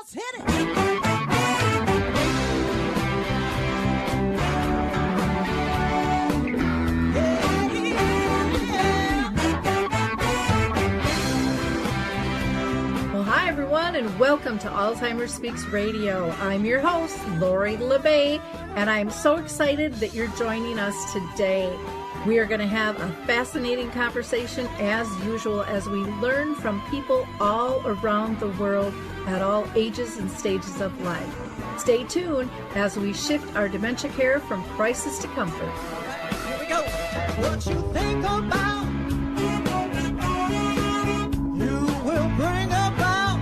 Let's hit it. Hi, everyone, and welcome to Alzheimer Speaks Radio. I'm your host, Lori La Bey, and I'm so excited that you're joining us today. We are going to have a fascinating conversation, as usual, as we learn from people all around the world at all ages and stages of life. Stay tuned as we shift our dementia care from crisis to comfort. Here we go. What you think about, you will bring about.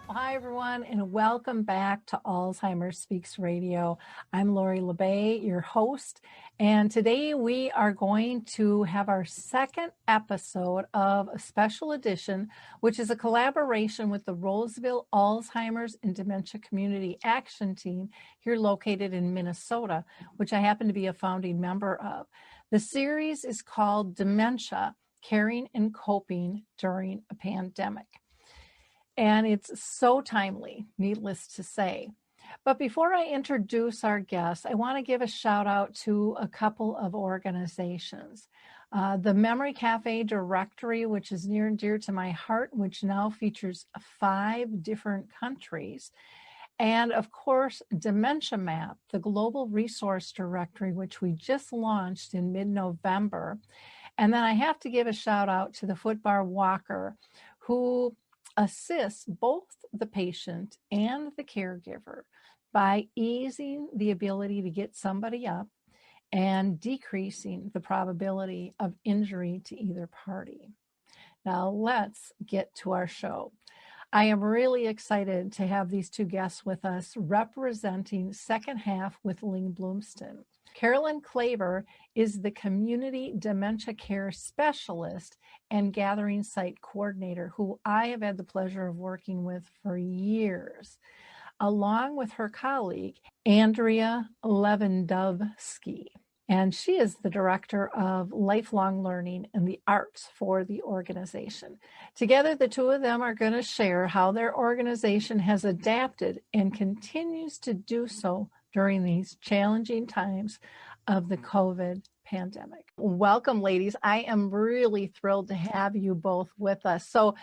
Hi, everyone, and welcome back to Alzheimer Speaks Radio. I'm Lori La Bey, your host, and today we are going to have our second episode of a special edition, which is a collaboration with the Roseville Alzheimer's and Dementia Community Action Team here located in Minnesota, which I happen to be a founding member of. The series is called Dementia, Caring and Coping During a Pandemic. And it's so timely, needless to say. But before I introduce our guests, I want to give a shout out to a couple of organizations. The Memory Cafe Directory, which is near and dear to my heart, which now features 5 different countries. And of course, Dementia Map, the global resource directory, which we just launched in mid-November. And then I have to give a shout out to the Footbar Walker, who assists both the patient and the caregiver by easing the ability to get somebody up and decreasing the probability of injury to either party. Now let's get to our show. I am really excited to have these 2 guests with us representing Second Half with Lyngblomsten. Carolyn Klaver is the Community Dementia Care Specialist and Gathering Site Coordinator, who I have had the pleasure of working with for years, along with her colleague, Andrea Lewandoski. And she is the Director of Lifelong Learning and the Arts for the organization. Together, the 2 of them are going to share how their organization has adapted and continues to do so during these challenging times of the COVID pandemic. Welcome, ladies. I am really thrilled to have you both with us. So,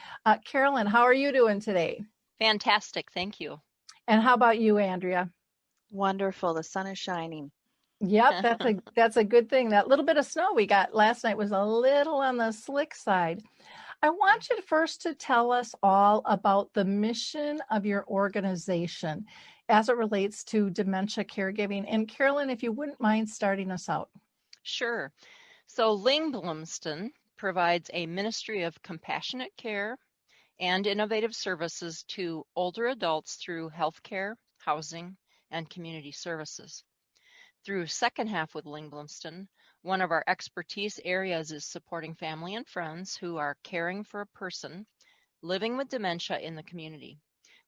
Carolyn, how are you doing today? Fantastic. Thank you. And how about you, Andrea? Wonderful. The sun is shining. Yep, that's a good thing. That little bit of snow we got last night was a little on the slick side. I want you first to tell us all about the mission of your organization as it relates to dementia caregiving. And Carolyn, if you wouldn't mind starting us out. Sure. So Lyngblomsten provides a ministry of compassionate care and innovative services to older adults through healthcare, housing, and community services. Through Second Half with Lyngblomsten, one of our expertise areas is supporting family and friends who are caring for a person living with dementia in the community,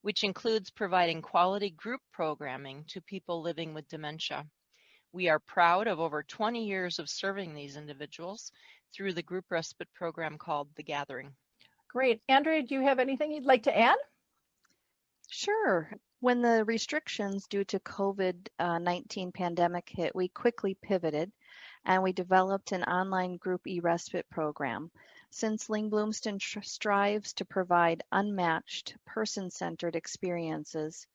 which includes providing quality group programming to people living with dementia. We are proud of over 20 years of serving these individuals through the group respite program called The Gathering. Great. Andrea, do you have anything you'd like to add? Sure. When the restrictions due to COVID-19 pandemic hit, we quickly pivoted and we developed an online group e-respite program. Since Lyngblomsten strives to provide unmatched person-centered experiences,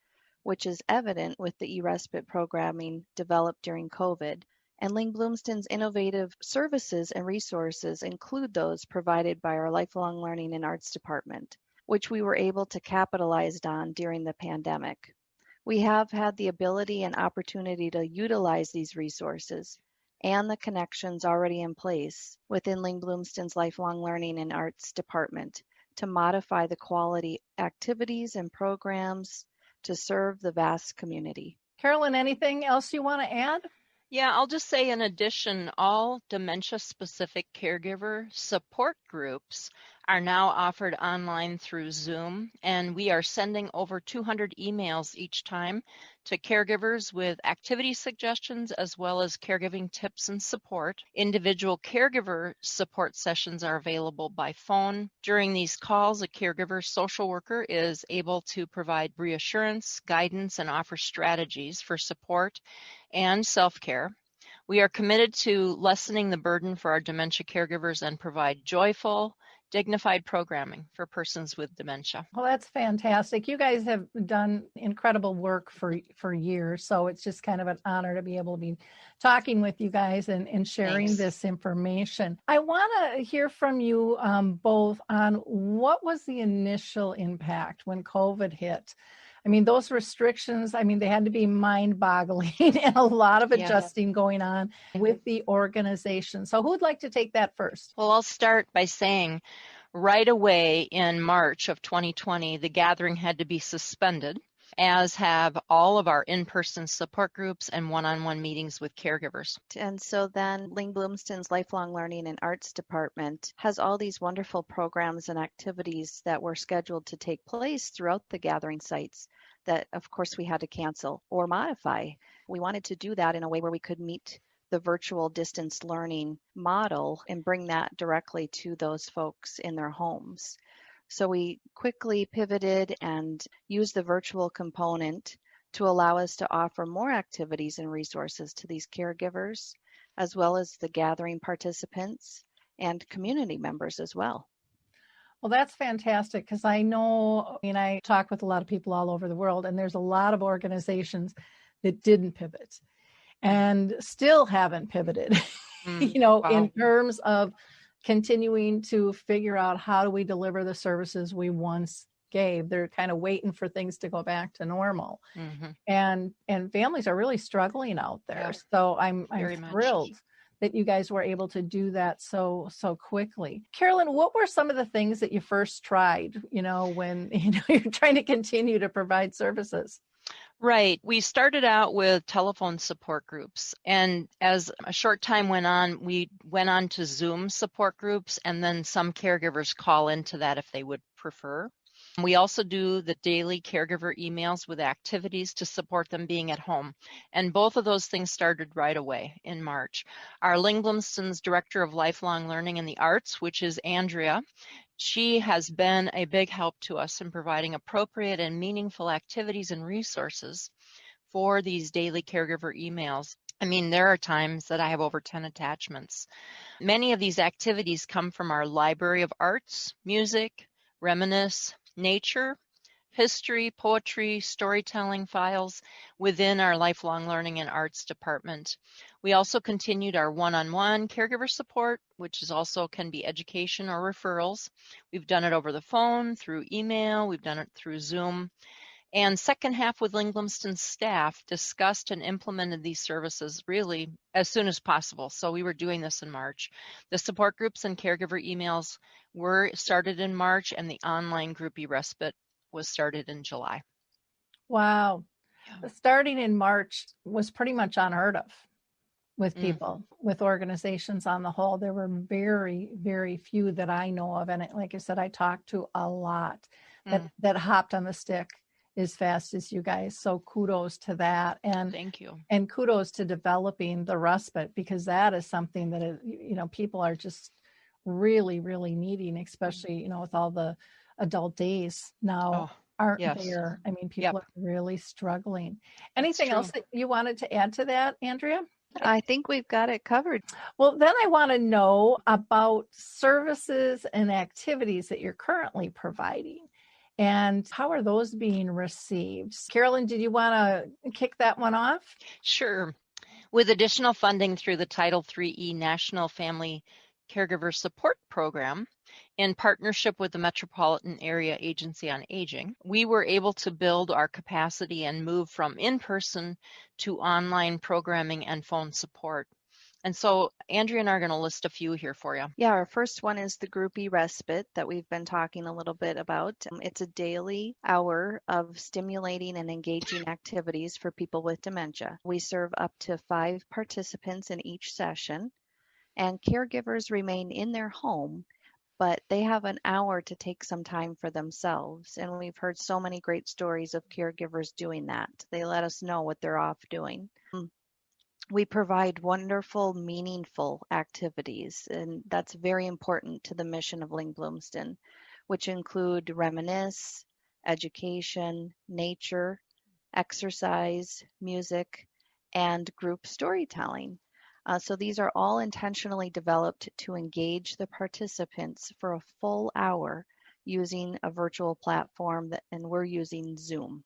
which is evident with the e-respite programming developed during COVID, and Lyngblomsten's innovative services and resources include those provided by our Lifelong Learning and Arts Department, which we were able to capitalize on during the pandemic. We have had the ability and opportunity to utilize these resources and the connections already in place within Lyngblomsten's Lifelong Learning and Arts Department to modify the quality activities and programs to serve the vast community. Carolyn, anything else you want to add? Yeah, I'll just say in addition, all dementia-specific caregiver support groups are now offered online through Zoom, and we are sending over 200 emails each time to caregivers with activity suggestions as well as caregiving tips and support. Individual caregiver support sessions are available by phone. During these calls, a caregiver social worker is able to provide reassurance, guidance, and offer strategies for support and self-care. We are committed to lessening the burden for our dementia caregivers and provide joyful, dignified programming for persons with dementia. Well, that's fantastic. You guys have done incredible work for years, so it's just kind of an honor to be able to be talking with you guys and sharing Thanks. this information. I want to hear from you both on what was the initial impact when COVID hit. I mean, those restrictions, I mean, they had to be mind-boggling and a lot of adjusting going on with the organization. So who'd like to take that first? Well, I'll start by saying right away in March of 2020, the gathering had to be suspended, as have all of our in-person support groups and one-on-one meetings with caregivers. And so then Lyngblomsten's Lifelong Learning and Arts Department has all these wonderful programs and activities that were scheduled to take place throughout the gathering sites that, of course, we had to cancel or modify. We wanted to do that in a way where we could meet the virtual distance learning model and bring that directly to those folks in their homes. So we quickly pivoted and used the virtual component to allow us to offer more activities and resources to these caregivers, as well as the gathering participants and community members as well. Well, that's fantastic because I know, I mean, I talk with a lot of people all over the world, and there's a lot of organizations that didn't pivot and still haven't pivoted, in terms of continuing to figure out how do we deliver the services we once gave. They're kind of waiting for things to go back to normal. And families are really struggling out there. So I'm thrilled that you guys were able to do that so quickly. Carolyn, what were some of the things that you first tried, when you're trying to continue to provide services? Right. We started out with telephone support groups, and as a short time went on, we went on to Zoom support groups, and then some caregivers call into that if they would prefer. We also do the daily caregiver emails with activities to support them being at home. And both of those things started right away in March. Our Lyngblomsten's Director of Lifelong Learning and the Arts, which is Andrea, she has been a big help to us in providing appropriate and meaningful activities and resources for these daily caregiver emails. I mean, there are times that I have over 10 attachments. Many of these activities come from our Library of Arts, Music, Reminisce, Nature, History, Poetry, Storytelling files within our Lifelong Learning and Arts Department. We also continued our one-on-one caregiver support, which is also can be education or referrals. We've done it over the phone, through email, we've done it through Zoom. And second half with Lyngblomsten staff discussed and implemented these services really as soon as possible. So we were doing this in March. The support groups and caregiver emails were started in March, and the online group e-respite was started in July. Wow. Starting in March was pretty much unheard of with people, with organizations on the whole. There were very, very few that I know of. And like I said, I talked to a lot that hopped on the stick as fast as you guys. So kudos to that. And thank you. And kudos to developing the respite, because that is something that, people are just really, really needing, especially, with all the adult days now aren't there. I mean, people are really struggling. Anything else that you wanted to add to that, Andrea? I think we've got it covered. Well, then I want to know about services and activities that you're currently providing. And how are those being received? Carolyn, did you want to kick that one off? Sure. With additional funding through the Title III National Family Caregiver Support Program, in partnership with the Metropolitan Area Agency on Aging, we were able to build our capacity and move from in-person to online programming and phone support. And so Andrea and I are going to list a few here for you. Yeah, our first one is the group e-respite that we've been talking a little bit about. It's a daily hour of stimulating and engaging activities for people with dementia. We serve up to 5 participants in each session, and caregivers remain in their home, but they have an hour to take some time for themselves. And we've heard so many great stories of caregivers doing that. They let us know what they're off doing. We provide wonderful, meaningful activities, and that's very important to the mission of Lyngblomsten, which include reminisce, education, nature, exercise, music, and group storytelling. So these are all intentionally developed to engage the participants for a full hour using a virtual platform, and we're using Zoom.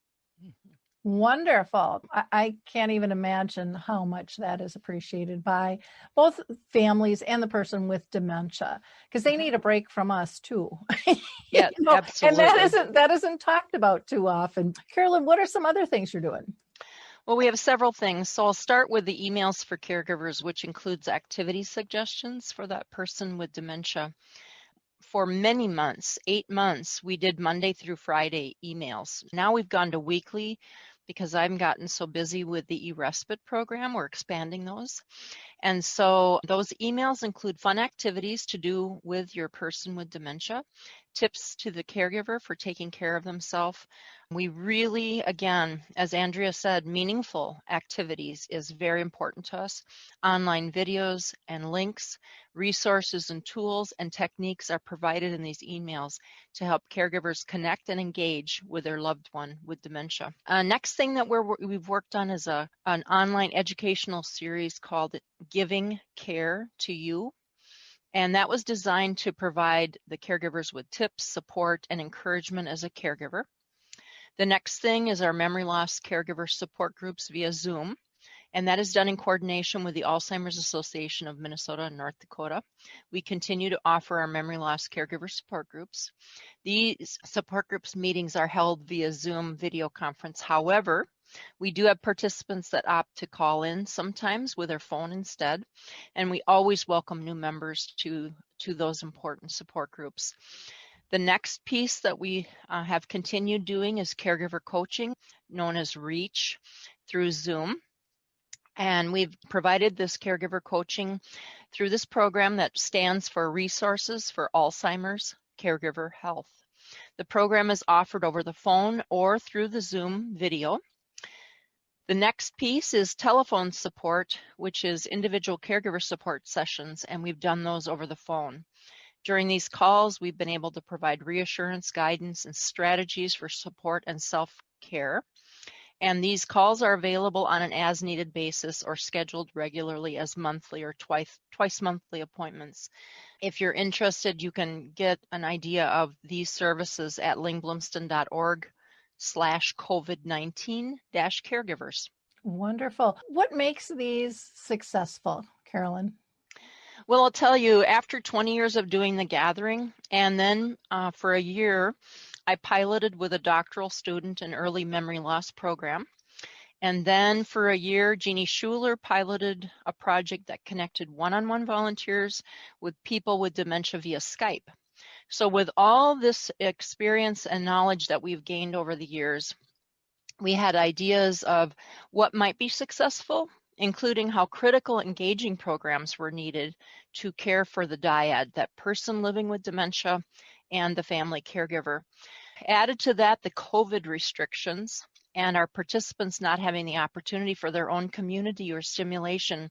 Wonderful. I can't even imagine how much that is appreciated by both families and the person with dementia, because they need a break from us too. Yeah, absolutely. And that isn't talked about too often. Carolyn, what are some other things you're doing? Well, we have several things. So I'll start with the emails for caregivers, which includes activity suggestions for that person with dementia. For many months, 8 months, we did Monday through Friday emails. Now we've gone to weekly because I've gotten so busy with the e-respite program. We're expanding those. And so those emails include fun activities to do with your person with dementia, tips to the caregiver for taking care of themselves. We really, again, as Andrea said, meaningful activities is very important to us. Online videos and links, resources and tools and techniques are provided in these emails to help caregivers connect and engage with their loved one with dementia. Next thing that we've worked on is an online educational series called Giving Care to You. And that was designed to provide the caregivers with tips, support, and encouragement as a caregiver. The next thing is our memory loss caregiver support groups via Zoom. And that is done in coordination with the Alzheimer's Association of Minnesota and North Dakota. We continue to offer our memory loss caregiver support groups. These support groups meetings are held via Zoom video conference. However, we do have participants that opt to call in sometimes with their phone instead, and we always welcome new members to those important support groups. The next piece that we have continued doing is caregiver coaching, known as REACH, through Zoom. And we've provided this caregiver coaching through this program that stands for Resources for Alzheimer's Caregiver Health. The program is offered over the phone or through the Zoom video. The next piece is telephone support, which is individual caregiver support sessions, and we've done those over the phone. During these calls, we've been able to provide reassurance, guidance, and strategies for support and self-care. And these calls are available on an as-needed basis or scheduled regularly as monthly or twice monthly appointments. If you're interested, you can get an idea of these services at lyngblomsten.org/COVID-19-caregivers. Wonderful. What makes these successful, Carolyn? Well, I'll tell you, after 20 years of doing the gathering, and then for a year, I piloted with a doctoral student an early memory loss program. And then for a year, Jeannie Schuler piloted a project that connected one-on-one volunteers with people with dementia via Skype. So with all this experience and knowledge that we've gained over the years, we had ideas of what might be successful, including how critical engaging programs were needed to care for the dyad, that person living with dementia, and the family caregiver. Added to that, the COVID restrictions and our participants not having the opportunity for their own community or stimulation.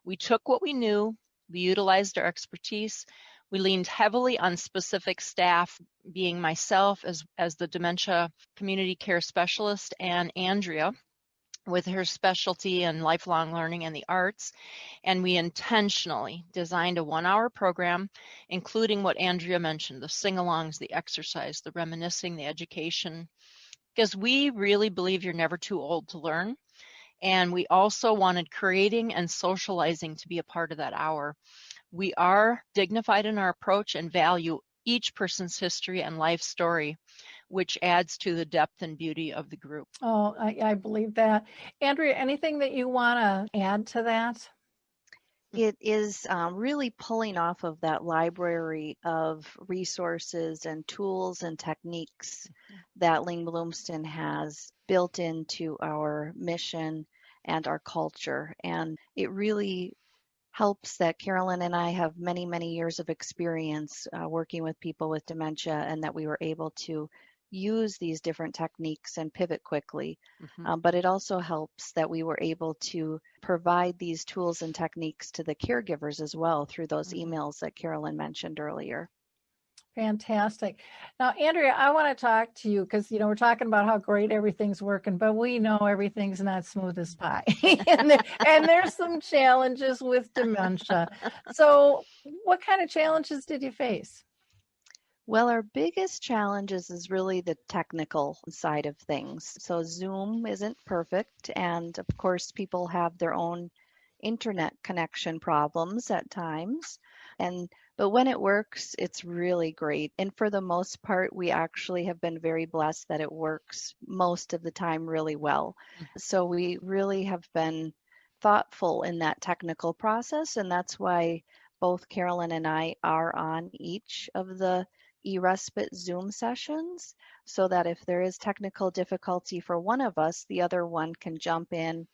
We took what we knew, we utilized our expertise, we leaned heavily on specific staff, being myself as the dementia community care specialist, and Andrea with her specialty in lifelong learning and the arts. And we intentionally designed a 1-hour program, including what Andrea mentioned, the sing-alongs, the exercise, the reminiscing, the education, because we really believe you're never too old to learn. And we also wanted creating and socializing to be a part of that hour. We are dignified in our approach and value each person's history and life story, which adds to the depth and beauty of the group. Oh, I believe that. Andrea, anything that you want to add to that? It is really pulling off of that library of resources and tools and techniques that Lyngblomsten has built into our mission and our culture. And it really helps that Carolyn and I have many, many years of experience working with people with dementia, and that we were able to use these different techniques and pivot quickly. But it also helps that we were able to provide these tools and techniques to the caregivers as well through those emails that Carolyn mentioned earlier. Fantastic. Now, Andrea, I want to talk to you because, we're talking about how great everything's working, but we know everything's not smooth as pie. and there's some challenges with dementia. So what kind of challenges did you face? Well, our biggest challenges is really the technical side of things. So Zoom isn't perfect, and of course, people have their own internet connection problems at times. But when it works, it's really great. And for the most part, we actually have been very blessed that it works most of the time really well. So we really have been thoughtful in that technical process, and that's why both Carolyn and I are on each of the eRespite Zoom sessions, so that if there is technical difficulty for one of us, the other one can jump in,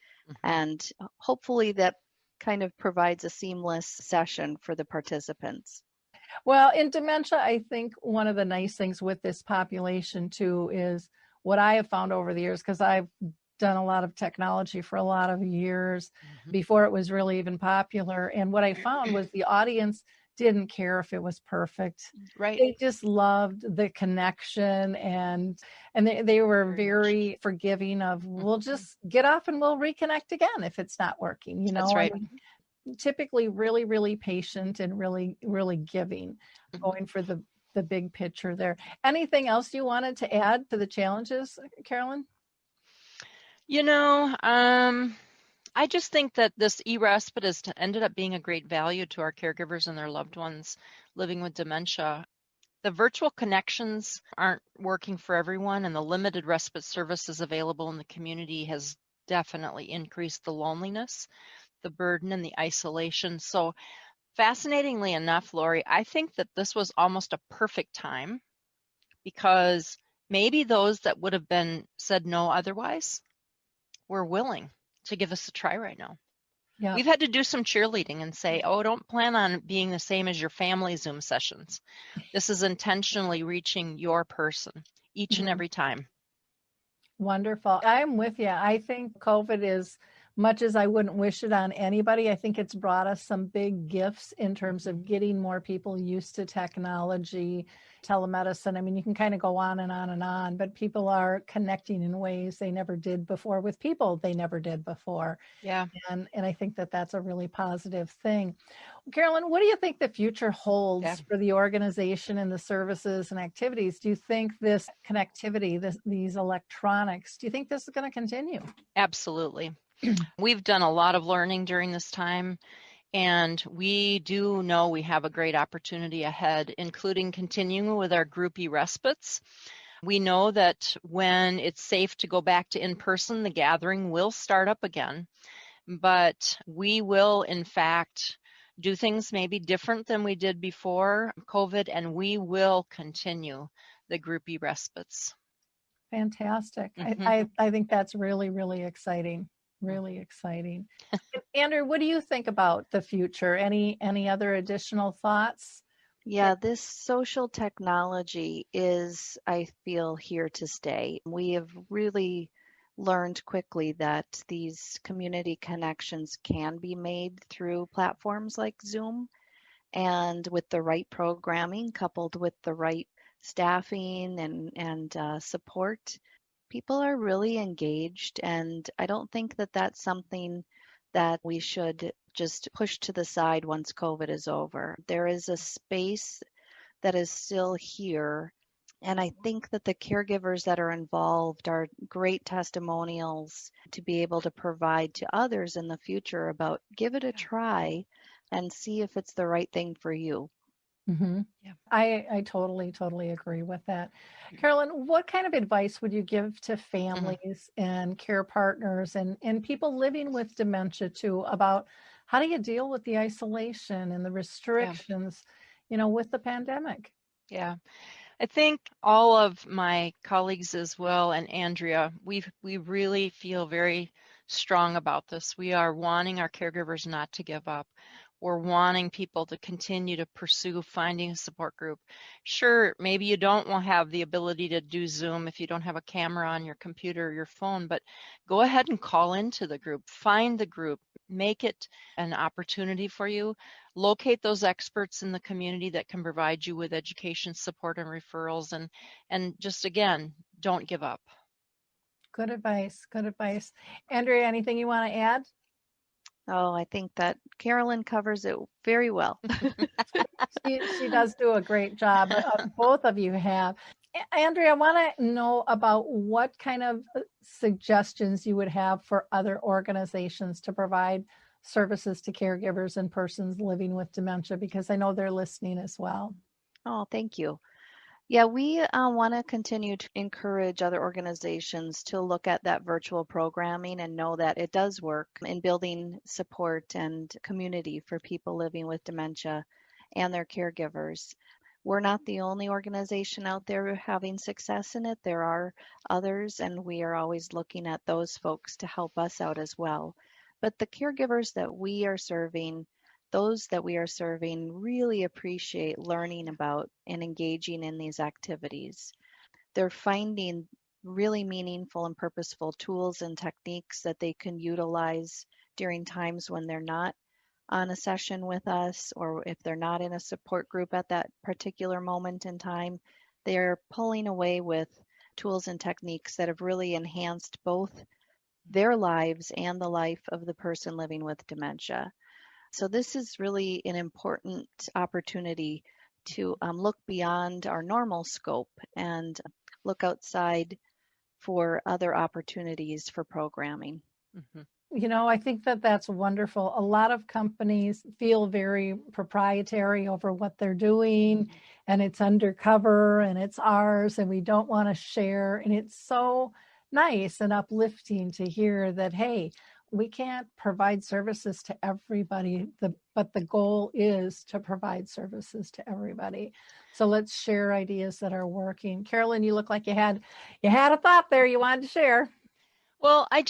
and hopefully that kind of provides a seamless session for the participants. Well, in dementia, I think one of the nice things with this population too is what I have found over the years, because I've done a lot of technology for a lot of years before it was really even popular. And what I found was the audience didn't care if it was perfect. Right. They just loved the connection, and they were very forgiving of, we'll just get off and we'll reconnect again if it's not working, That's right. I mean, typically really, really patient and really, really giving, going for the big picture there. Anything else you wanted to add to the challenges, Carolyn? I just think that this eRespite has ended up being a great value to our caregivers and their loved ones living with dementia. The virtual connections aren't working for everyone, and the limited respite services available in the community has definitely increased the loneliness, the burden, and the isolation. So fascinatingly enough, Lori, I think that this was almost a perfect time, because maybe those that would have been said no otherwise were willing to give us a try right now. Yeah. We've had to do some cheerleading and say, don't plan on being the same as your family Zoom sessions. This is intentionally reaching your person each and every time. Wonderful. I'm with you. I think COVID, is much as I wouldn't wish it on anybody, I think it's brought us some big gifts in terms of getting more people used to technology, telemedicine. I mean, you can kind of go on and on and on, but people are connecting in ways they never did before with people they never did before. Yeah. And I think that that's a really positive thing. Carolyn, what do you think the future holds for the organization and the services and activities? Do you think this connectivity, these electronics, do you think this is going to continue? Absolutely. We've done a lot of learning during this time, and we do know we have a great opportunity ahead, including continuing with our group eRespites. We know that when it's safe to go back to in-person, the gathering will start up again, but we will, in fact, do things maybe different than we did before COVID, and we will continue the group eRespites. Fantastic. I think that's really, really exciting. Really exciting. Andrew, what do you think about the future? Any other additional thoughts? Yeah, this social technology is, I feel, here to stay. We have really learned quickly that these community connections can be made through platforms like Zoom, and with the right programming coupled with the right staffing and support, people are really engaged, and I don't think that that's something that we should just push to the side once COVID is over. There is a space that is still here, and I think that the caregivers that are involved are great testimonials to be able to provide to others in the future about give it a try and see if it's the right thing for you. Yeah. I totally agree with that. Carolyn, what kind of advice would you give to families and care partners and people living with dementia too, about how do you deal with the isolation and the restrictions, with the pandemic? Yeah. I think all of my colleagues as well, and Andrea, we really feel very strong about this. We are wanting our caregivers not to give up. we're wanting people to continue to pursue finding a support group. Sure, maybe you don't have the ability to do Zoom if you don't have a camera on your computer or your phone, but go ahead and call into the group, find the group, make it an opportunity for you. Locate those experts in the community that can provide you with education, support, and referrals, and just, again, don't give up. Good advice. Good advice. Andrea, anything you want to add? Oh, I think that Carolyn covers it very well. She does do a great job. Both of you have. Andrea, I want to know about what kind of suggestions you would have for other organizations to provide services to caregivers and persons living with dementia, because I know they're listening as well. Oh, thank you. Yeah, we want to continue to encourage other organizations to look at that virtual programming and know that it does work in building support and community for people living with dementia and their caregivers. We're not the only organization out there having success in it. There are others, and we are always looking at those folks to help us out as well. But the caregivers that we are serving, those that we are serving really appreciate learning about and engaging in these activities. They're finding really meaningful and purposeful tools and techniques that they can utilize during times when they're not on a session with us, or if they're not in a support group at that particular moment in time. They're pulling away with tools and techniques that have really enhanced both their lives and the life of the person living with dementia. So this is really an important opportunity to look beyond our normal scope and look outside for other opportunities for programming. Mm-hmm. You know, I think that that's wonderful. A lot of companies feel very proprietary over what they're doing, and it's undercover and it's ours and we don't want to share. And it's so nice and uplifting to hear that, hey, we can't provide services to everybody, but the goal is to provide services to everybody. So let's share ideas that are working. Carolyn, you look like you had a thought there you wanted to share. Well, I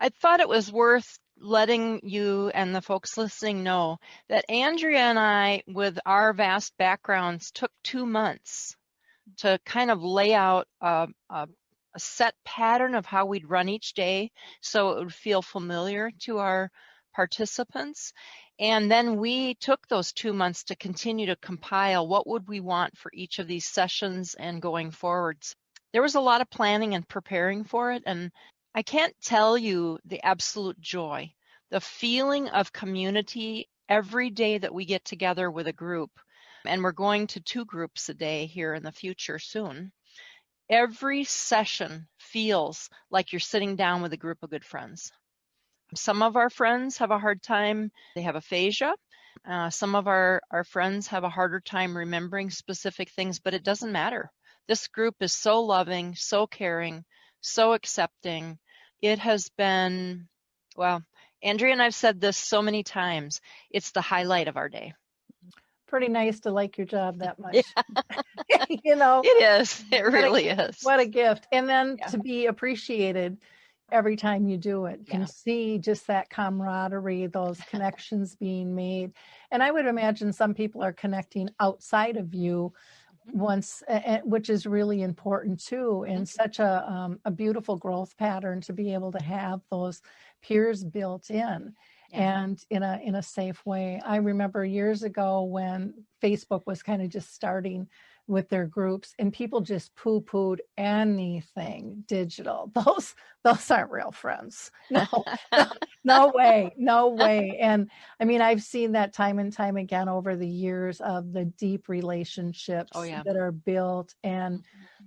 thought it was worth letting you and the folks listening know that Andrea and I, with our vast backgrounds, took 2 months to kind of lay out a set pattern of how we'd run each day so it would feel familiar to our participants. And then we took those 2 months to continue to compile what would we want for each of these sessions and going forwards. There was a lot of planning and preparing for it, and I can't tell you the absolute joy, the feeling of community every day that we get together with a group. And we're going to 2 groups a day here in the future soon. Every session feels like you're sitting down with a group of good friends. Some of our friends have a hard time, they have aphasia. Some of our friends have a harder time remembering specific things, but it doesn't matter. This group is so loving, so caring, so accepting. It has been, well, Andrea and I've said this so many times, it's the highlight of our day. Pretty nice to like your job that much. Yeah. You know, it is. It really is. What a gift. And then to be appreciated every time you do it. You can see just that camaraderie, those connections being made. And I would imagine some people are connecting outside of you once, which is really important too, and such a beautiful growth pattern to be able to have those peers built in. And in a safe way. I remember years ago when Facebook was kind of just starting with their groups, and people just poo-pooed anything digital. Those aren't real friends. No way. And I mean, I've seen that time and time again over the years of the deep relationships that are built, and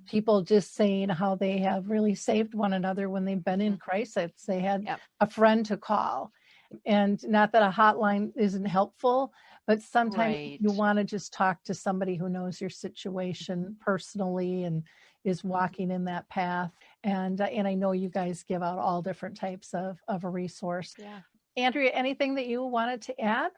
people just saying how they have really saved one another when they've been in crisis. They had a friend to call. And not that a hotline isn't helpful, but sometimes you want to just talk to somebody who knows your situation personally and is walking in that path. And I know you guys give out all different types of a resource. Yeah. Andrea, anything that you wanted to add?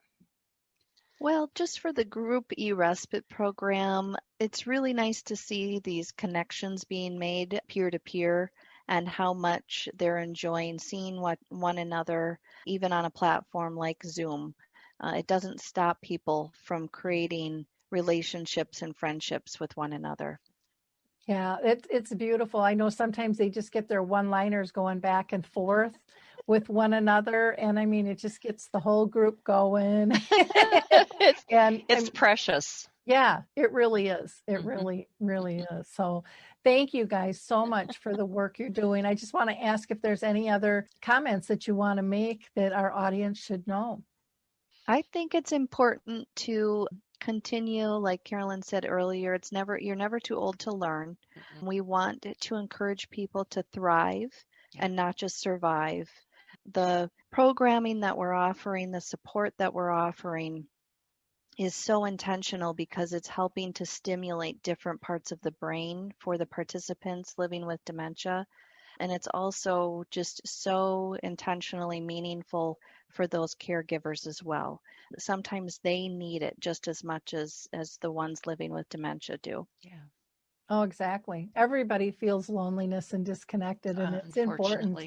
Well, just for the group e-respite program, it's really nice to see these connections being made peer-to-peer and how much they're enjoying seeing one another, even on a platform like Zoom. It doesn't stop people from creating relationships and friendships with one another. Yeah, it's beautiful. I know sometimes they just get their one-liners going back and forth with one another, and I mean, it just gets the whole group going. It's precious. Yeah, it really is. It really, really is. So thank you guys so much for the work you're doing. I just want to ask if there's any other comments that you want to make that our audience should know. I think it's important to continue, like Carolyn said earlier, you're never too old to learn. We want to encourage people to thrive and not just survive. The programming that we're offering, the support that we're offering is so intentional because it's helping to stimulate different parts of the brain for the participants living with dementia. And it's also just so intentionally meaningful for those caregivers as well. Sometimes they need it just as much as the ones living with dementia do. Yeah. Oh, exactly. Everybody feels loneliness and disconnected, and it's important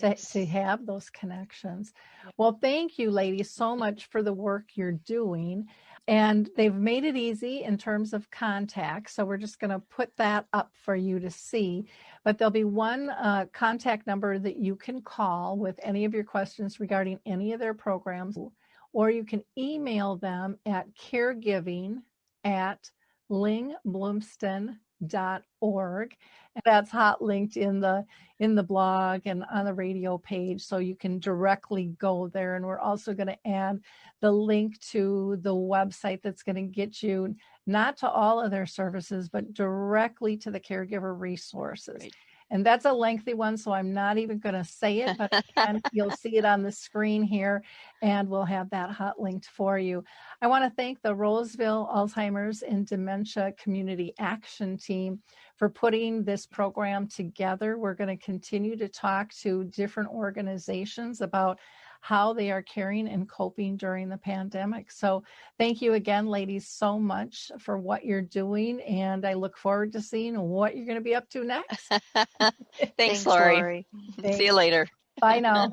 to have those connections. Well, thank you, ladies, so much for the work you're doing. And they've made it easy in terms of contact. So we're just going to put that up for you to see. But there'll be one contact number that you can call with any of your questions regarding any of their programs, or you can email them at caregiving@Lyngblomsten.org. And that's hot linked in the blog and on the radio page, so you can directly go there. And we're also going to add the link to the website that's going to get you not to all of their services, but directly to the caregiver resources. Right. And that's a lengthy one, so I'm not even going to say it, but again, you'll see it on the screen here, and we'll have that hot linked for you. I want to thank the Roseville Alzheimer's and Dementia Community Action Team for putting this program together. We're going to continue to talk to different organizations about how they are caring and coping during the pandemic. So thank you again, ladies, so much for what you're doing. And I look forward to seeing what you're going to be up to next. Thanks, Lori. See you later. Bye now.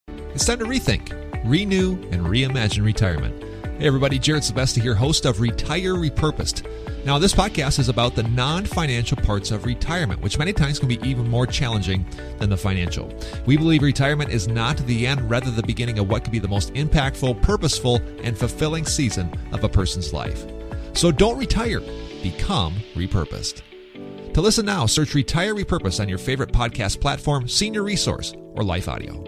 It's time to rethink, renew, and reimagine retirement. Hey everybody, Jared Sylvester here, host of Retire Repurposed. Now, this podcast is about the non-financial parts of retirement, which many times can be even more challenging than the financial. We believe retirement is not the end, rather the beginning of what could be the most impactful, purposeful, and fulfilling season of a person's life. So don't retire, become repurposed. To listen now, search Retire Repurposed on your favorite podcast platform, Senior Resource, or Life Audio.